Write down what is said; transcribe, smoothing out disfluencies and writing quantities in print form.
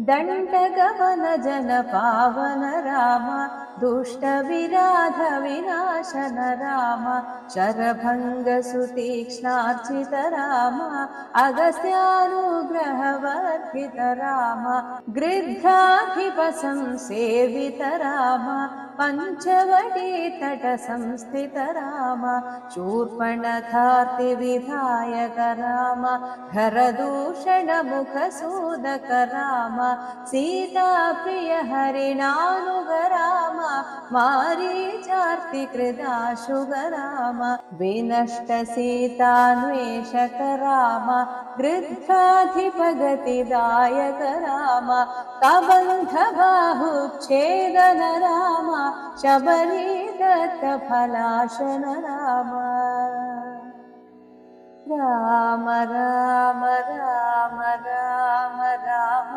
दण्डगमन जन पावन राम दुष्टविराध विनाशन राम शरभङ्ग सुतीक्ष्णार्चित राम अगस्त्यानुग्रहवर्धित राम गृध्राधिप संसेवित राम पञ्चवटी तट संस्थित राम शूर्पणखार्ति विधायक राम घरदूषण मुखसूदक राम सीताप्रिय हरिणानुग राम मारीचार्तिकृदाशुग राम विनष्ट सीतान्वेषक राम गृध्राधिपगतिदायक राम कबन्ध बाहुच्छेदन राम शबरी दत्त फलाशन राम राम राम राम राम राम राम